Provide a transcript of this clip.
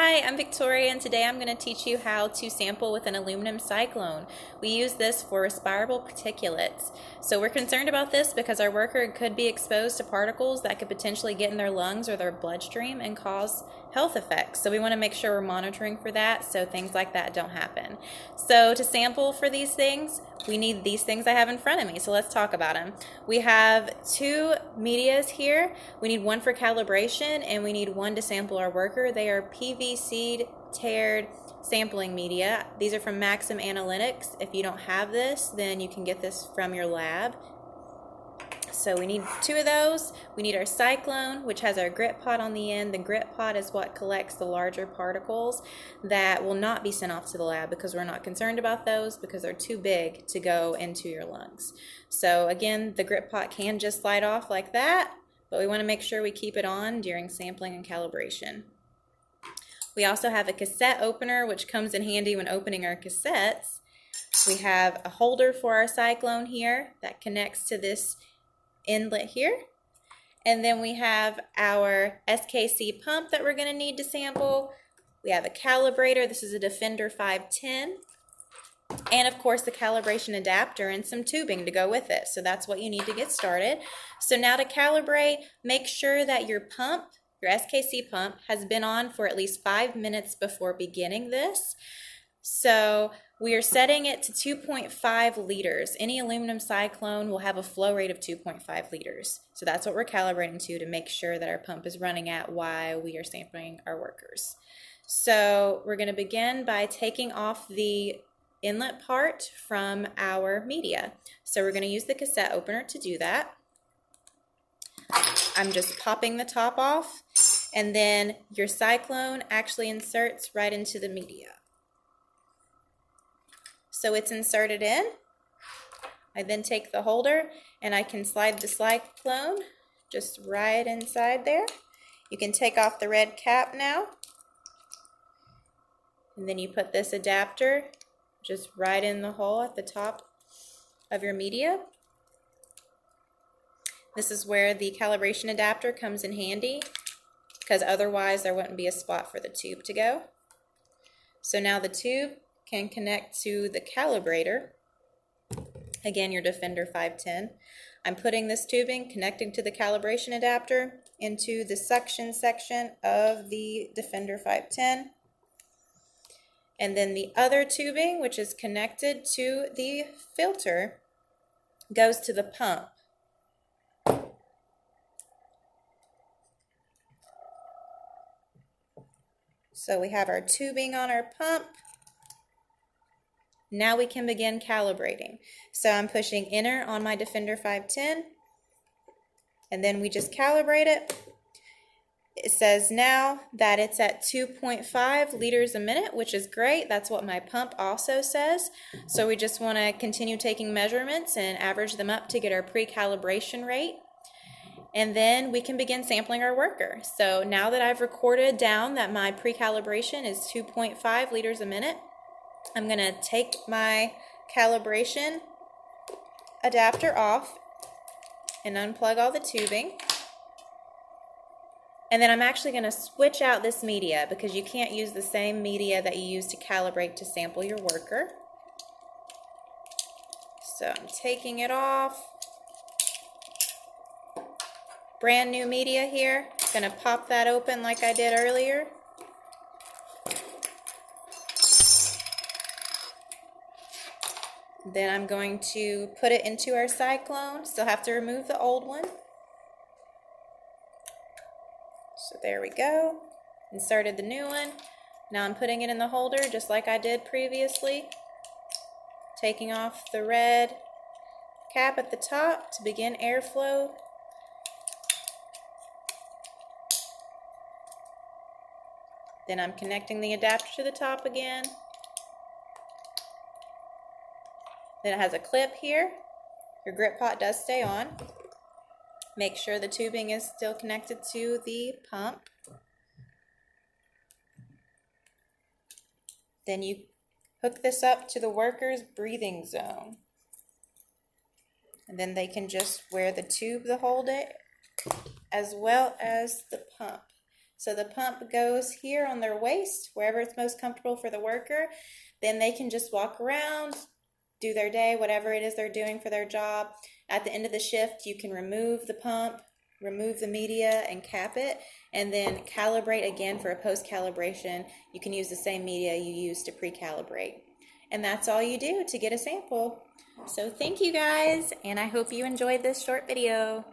Hi, I'm Victoria, and today I'm going to teach you how to sample with an aluminum cyclone. We use this for respirable particulates. So we're concerned about this because our worker could be exposed to particles that could potentially get in their lungs or their bloodstream and cause health effects. So we want to make sure we're monitoring for that so things like that don't happen. So to sample for these things, we need these things I have in front of me. So let's talk about them. We have two medias here. We need one for calibration and we need one to sample our worker. They are PVC'd tiered sampling media. These are from Maxim Analytics. If you don't have this, then you can get this from your lab. So we need two of those. We need our Cyclone, which has our grit pot on the end. The grit pot is what collects the larger particles that will not be sent off to the lab because we're not concerned about those because they're too big to go into your lungs. So again, the grit pot can just slide off like that, but we want to make sure we keep it on during sampling and calibration. We also have a cassette opener, which comes in handy when opening our cassettes. We have a holder for our Cyclone here that connects to this inlet here, and then we have our SKC pump that we're going to need to sample. We have a calibrator. This is a Defender 510, and of course the calibration adapter and some tubing to go with it. So that's what you need to get started. So now to calibrate, make sure that your pump, your SKC pump, has been on for at least 5 minutes before beginning this. So we are setting it to 2.5 liters. Any aluminum cyclone will have a flow rate of 2.5 liters. So that's what we're calibrating to make sure that our pump is running at while we are sampling our workers. So we're going to begin by taking off the inlet part from our media. So we're going to use the cassette opener to do that. I'm just popping the top off, and then your cyclone actually inserts right into the media. So it's inserted in. I then take the holder and I can slide the cyclone just right inside there. You can take off the red cap now. And then you put this adapter just right in the hole at the top of your media. This is where the calibration adapter comes in handy because otherwise there wouldn't be a spot for the tube to go. So now the tube can connect to the calibrator. Again, your Defender 510. I'm putting this tubing connecting to the calibration adapter into the suction section of the Defender 510. And then the other tubing, which is connected to the filter, goes to the pump. So we have our tubing on our pump. Now we can begin calibrating. So I'm pushing enter on my Defender 510, and then we just calibrate it. It says now that it's at 2.5 liters a minute, which is great. That's what my pump also says. So we just want to continue taking measurements and average them up to get our pre-calibration rate. And then we can begin sampling our worker. So now that I've recorded down that my pre-calibration is 2.5 liters a minute, I'm going to take my calibration adapter off and unplug all the tubing. And then I'm actually going to switch out this media because you can't use the same media that you use to calibrate to sample your worker. So I'm taking it off. Brand new media here. Going to pop that open like I did earlier. Then I'm going to put it into our cyclone. Still have to remove the old one. So there we go. Inserted the new one. Now I'm putting it in the holder just like I did previously. Taking off the red cap at the top to begin airflow. Then I'm connecting the adapter to the top again. Then it has a clip here. Your grit pot does stay on. Make sure the tubing is still connected to the pump. Then you hook this up to the worker's breathing zone. And then they can just wear the tube to hold it, as well as the pump. So the pump goes here on their waist, wherever it's most comfortable for the worker. Then they can just walk around, do their day, whatever it is they're doing for their job. At the end of the shift, you can remove the pump, remove the media and cap it, and then calibrate again for a post-calibration. You can use the same media you used to pre-calibrate. And that's all you do to get a sample. So thank you guys, and I hope you enjoyed this short video.